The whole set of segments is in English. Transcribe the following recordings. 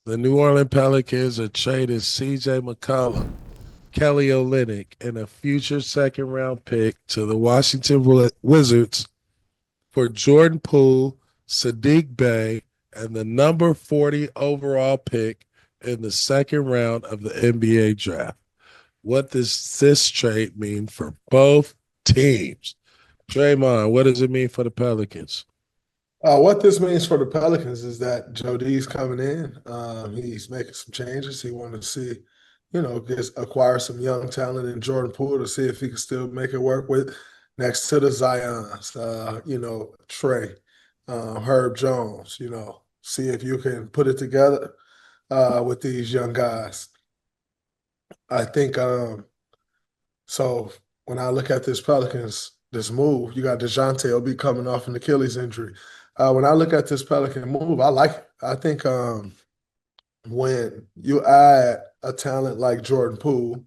The New Orleans Pelicans are trading C.J. McCollum, Kelly Olynyk, and a future second round pick to the Washington Wizards for Jordan Poole, Sadiq Bey, and the number 40 overall pick in the second round of the NBA draft. What does this trade mean for both teams? Draymond, what does it mean for the Pelicans? What this means for the Pelicans is that Joe D's coming in. He's making some changes. He wanted to see, acquire some young talent in Jordan Poole to see if he can still make it work with next to the Zions, Trey, Herb Jones, see if you can put it together with these young guys. I think so. When I look at this Pelicans, this move, you got DeJounte will be coming off an Achilles injury. When I look at this Pelican move, I like it. I think when you add a talent like Jordan Poole,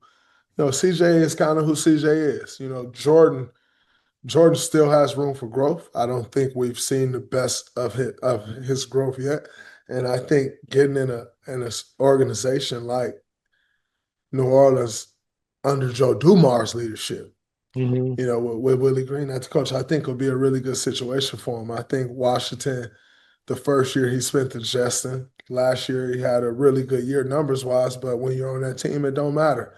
CJ is kind of who CJ is. Jordan still has room for growth. I don't think we've seen the best of his growth yet, and I think getting in a organization like New Orleans under Joe Dumars' leadership, Mm-hmm. with Willie Green as the coach, I think will be a really good situation for him. I think Washington, the first year he spent in Justin, last year he had a really good year numbers wise, but when you're on that team, it don't matter.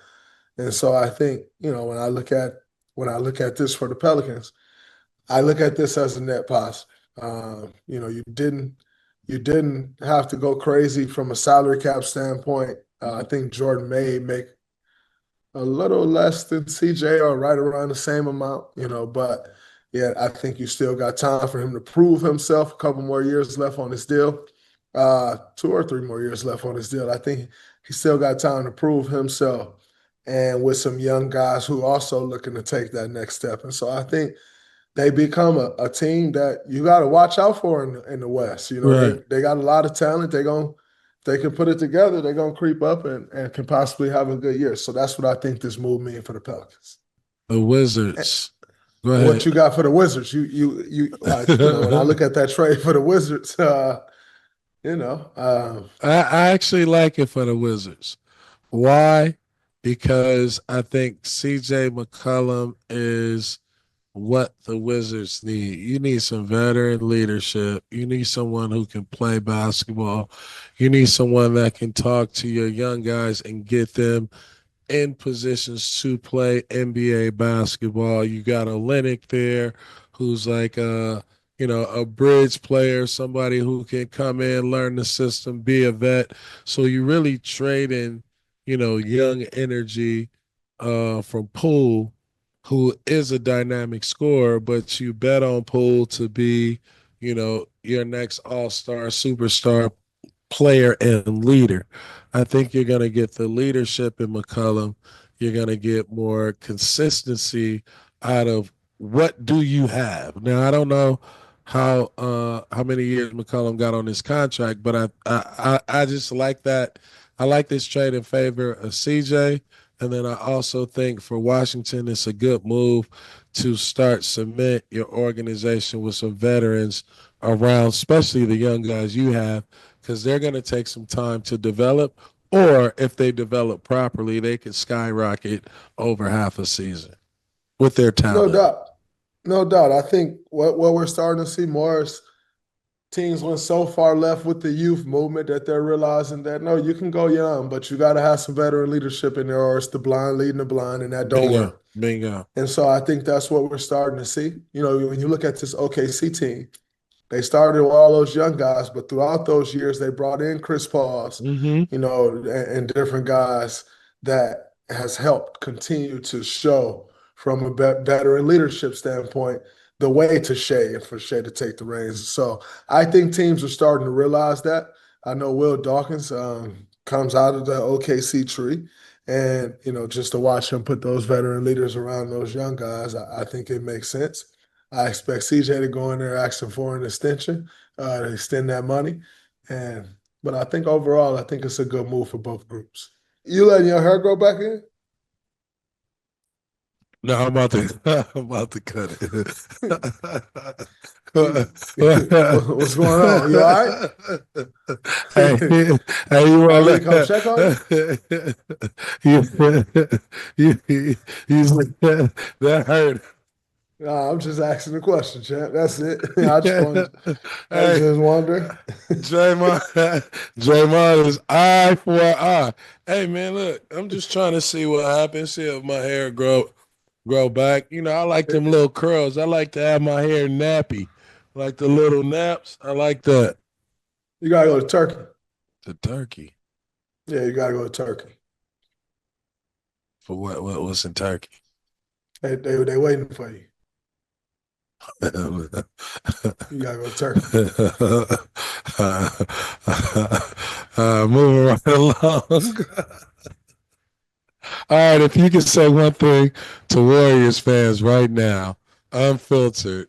And so I think, when I look at this for the Pelicans, I look at this as a net positive. You didn't have to go crazy from a salary cap standpoint. I think Jordan may make a little less than CJ or right around the same amount, but yeah, I think you still got time for him to prove himself. A couple more years left on his deal, 2 or 3 more years left on his deal. I think he still got time to prove himself and with some young guys who also looking to take that next step. And so I think they become a team that you got to watch out for in the West. They Right. they got a lot of talent. They can put it together. They're gonna creep up and can possibly have a good year. So that's what I think this move means for the Pelicans. The And Wizards. Go what ahead. you got for the Wizards? When I look at that trade for the Wizards, you know, uh, I actually like it for the Wizards. Why? Because I think CJ McCollum is what the Wizards need. You need some veteran leadership. You need someone who can play basketball. You need someone that can talk to your young guys and get them in positions to play NBA basketball. You got a Olynyk there who's like a bridge player, somebody who can come in, learn the system, be a vet. So you really trade in, young energy from Poole, who is a dynamic scorer, but you bet on Poole to be, your next all-star superstar player and leader. I think you're going to get the leadership in McCollum. You're going to get more consistency out of what do you have. Now, I don't know how many years McCollum got on his contract, but I just like that. I like this trade in favor of CJ. And then I also think for Washington, it's a good move to start cement your organization with some veterans around, especially the young guys you have, because they're going to take some time to develop. Or if they develop properly, they could skyrocket over half a season with their no talent. doubt, no doubt. I think what we're starting to see more is teams went so far left with the youth movement that they're realizing that no, you can go young, but you got to have some veteran leadership in there, or it's the blind leading the blind, and that don't Bingo, work. bingo. And so I think that's what we're starting to see. When you look at this OKC team, they started with all those young guys, but throughout those years, they brought in Chris Pauls, Mm-hmm. and different guys that has helped continue to show from a veteran leadership standpoint the way to Shea and for Shea to take the reins. So I think teams are starting to realize that. I know Will Dawkins comes out of the OKC tree. And, just to watch him put those veteran leaders around those young guys, I think it makes sense. I expect CJ to go in there asking for an extension to extend that money. And but I think overall, I think it's a good move for both groups. You letting your hair grow back in? No, I'm about to cut it. What's going on? You all right? Hey, hey, you I need want to come check on you? you, that hurt. Nah, I'm just asking the question, champ. That's it. I Hey, just wonder. Draymond, Draymond is eye for an eye. Hey man, look, I'm just trying to see what happens. See if my hair grow back. You know, I like them little curls. I like to have my hair nappy, like the little naps. I like that. You gotta go to Turkey. The turkey Yeah, you gotta go to Turkey. for what? What's in turkey? They waiting for you. You gotta go to Turkey. Moving right along. All right, if you could say one thing to Warriors fans right now, unfiltered,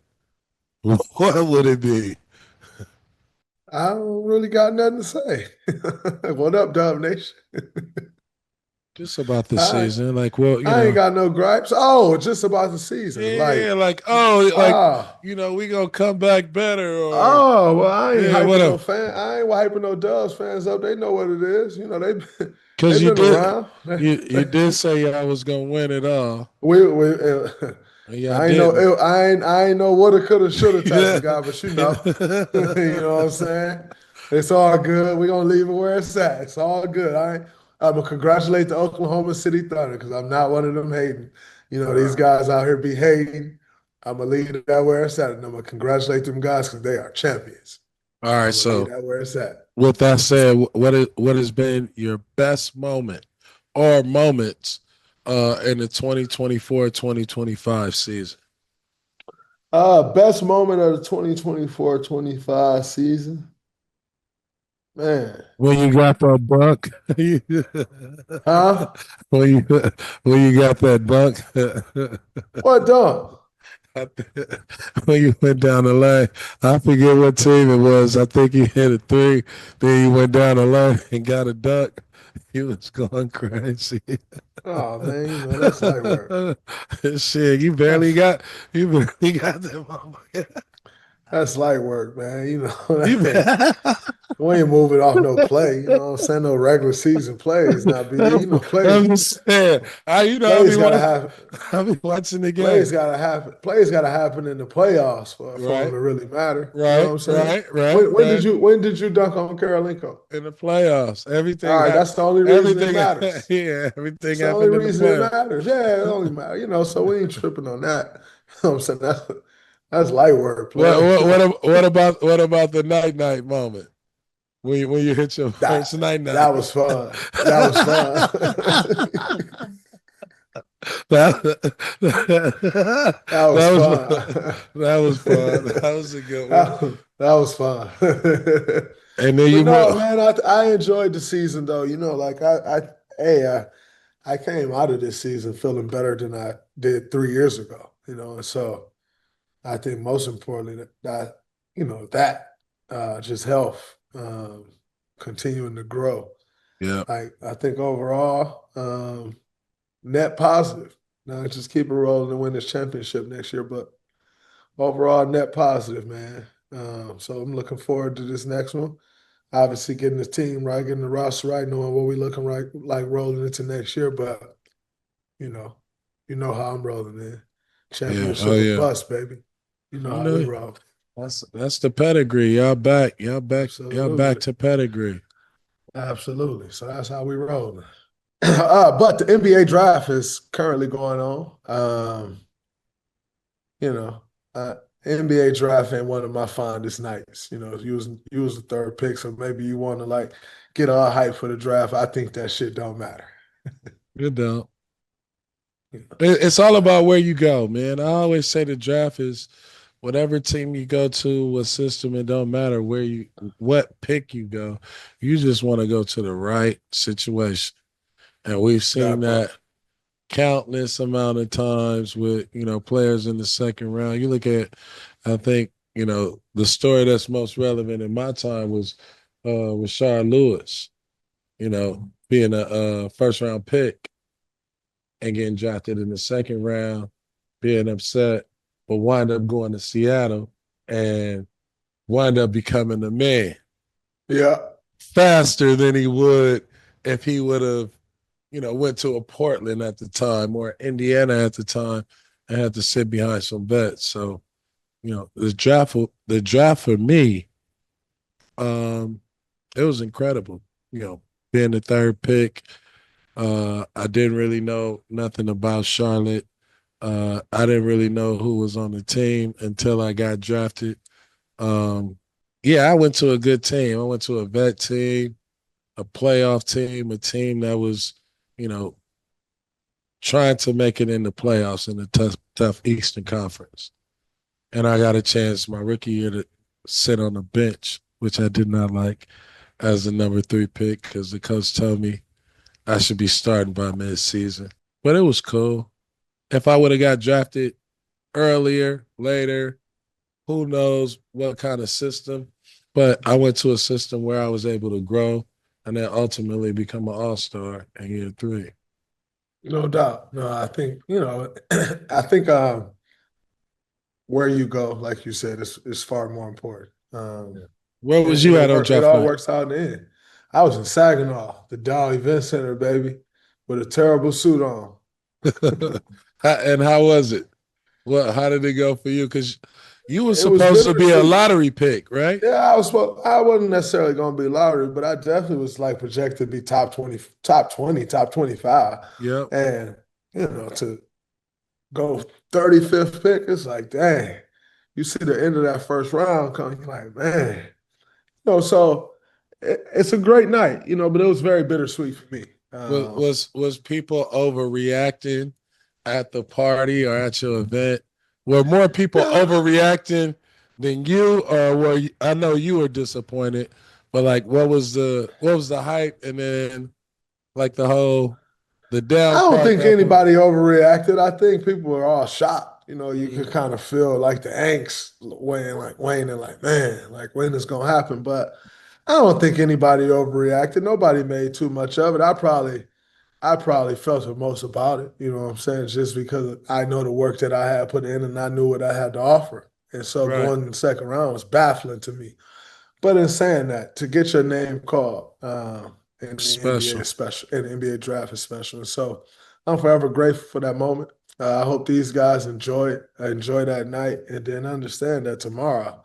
what would it be? I don't really got nothing to say. What up, Dub Nation? Just about the I season, like, well, I ain't got no gripes. Oh, just about the season. yeah, like, oh, like, Ah, we gonna come back better, or well, I ain't yeah, hyping no whatever. fan. I ain't hyping no Dubs fans up. They know what it is. Because they've you been did, around. you did say I was gonna win it all, We and y'all I ain't know didn't. I ain't know woulda coulda shoulda type Yeah. of guy, but you know what I'm saying. It's all good. We're gonna leave it where it's at. It's all good. I'm gonna congratulate the Oklahoma City Thunder because I'm not one of them hating. These guys out here be hating. I'm gonna leave that where it's at, and I'm gonna congratulate them guys because they are champions. All I'm right. gonna leave So, that where it's at. with that said, what has been your best moment or moments in the 2024-2025 season? Best moment of the 2024-25 season, man. When you got that dunk, Huh? when you when you got that dunk, What dunk? when you went down the lane, I forget what team it was. I think you hit a three, then you went down the lane and got a dunk. He was going crazy. Oh man, that's light work. Shit, That's you barely got that motherfucker. that's light work, man. You, We ain't moving off no play. I'm saying? No regular season plays. Now, BD, I'm just saying. plays gotta happen. I be watching the game. Plays gotta happen. Plays gotta happen in the playoffs for them Right, to really matter. You know what right, I'm saying? right, right, right. When did you dunk on Karolinko? In the playoffs, All right, that's the only reason it everything, matters. yeah, everything It's the only happened in the reason it playoffs. matters. Yeah, it only matters. So we ain't tripping on that. You know what I'm saying? That's light work, player. What about the night moment when you hit your That first night? that was fun. That was fun. that, That was that was fun. that was fun. That was a good one. That was fun. And then But you no, went. man, I enjoyed the season though. Like I came out of this season feeling better than I did 3 years ago. And so I think most importantly that just health, continuing to grow. Yeah, I think overall, net positive. Now just keep it rolling and win this championship next year, but overall net positive, man. So I'm looking forward to this next one. Obviously, getting the team right, getting the roster right, knowing what we're looking right like rolling into next year. But you know, you know how I'm rolling in. yeah, oh Championship or yeah. bust, baby. You know I how we know. roll. That's the pedigree. Y'all back Absolutely. to pedigree. Absolutely. So that's how we roll. But the NBA draft is currently going on. You know, uh, NBA draft ain't one of my fondest nights. You was the third pick, so maybe you want to like get all hype for the draft. I think that shit don't matter. Good dog. You know, It's all about where you go, man. I always say the draft is whatever team you go to, what system, it don't matter what pick you go. You just want to go to the right situation. And we've seen that part. that countless amount of times with, players in the second round. You look at, I think, the story that's most relevant in my time was Rashard Lewis, being a first round pick and getting drafted in the second round, being upset, but wind up going to Seattle and wind up becoming a man Yeah. faster than he would if he would have, went to a Portland at the time or Indiana at the time and had to sit behind some vets. So, the draft for me, um, it was incredible. Being the third pick, I didn't really know nothing about Charlotte. I didn't really know who was on the team until I got drafted. Um, yeah, I went to a good team. I went to a vet team, a playoff team, a team that was, you know, trying to make it in the playoffs in the tough Eastern Conference. And I got a chance my rookie year to sit on the bench, which I did not like as the number 3 pick because the coach told me I should be starting by midseason. But it was cool. If I would have got drafted earlier, later, who knows what kind of system. But I went to a system where I was able to grow and then ultimately become an all-star in year 3. No doubt. No, I think, I think where you go, like you said, is far more important. Yeah. Where was And you it at on work. It draft all night? works out in the end. I was in Saginaw, the Dow Event Center, baby, with a terrible suit on. And how was it? How did it go for you? Because you were It was supposed to be a bittersweet. lottery pick, right? Yeah, I wasn't necessarily going to be lottery, but I definitely was like projected to be top 20, top 20, top 25. Yep. And, to go 35th pick, it's like, dang, you see the end of that first round coming, you're like, man. So it's a great night, but it was very bittersweet for me. Was people overreacting at the party or at your event? Were more people Yeah, overreacting than you, or I know you were disappointed, but like, what was the hype, and then like the I down don't part think that part? anybody overreacted. I think people were all shocked. You could Mm-hmm. kind of feel like the angst weighing like, man, like when is gonna happen? But I don't think anybody overreacted. Nobody made too much of it. I probably felt the most about it. You know what I'm saying? Just because I know the work that I had put in and I knew what I had to offer. And so Right. going in the second round was baffling to me. But in saying that, to get your name called in the NBA Special. is special, in the NBA draft is special. And so I'm forever grateful for that moment. I hope these guys enjoy that night, and then understand that tomorrow,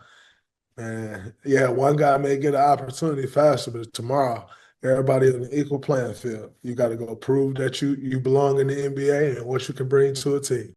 man, yeah, one guy may get an opportunity faster, but tomorrow, everybody on the equal playing field. You got to go prove that you belong in the NBA and what you can bring to a team.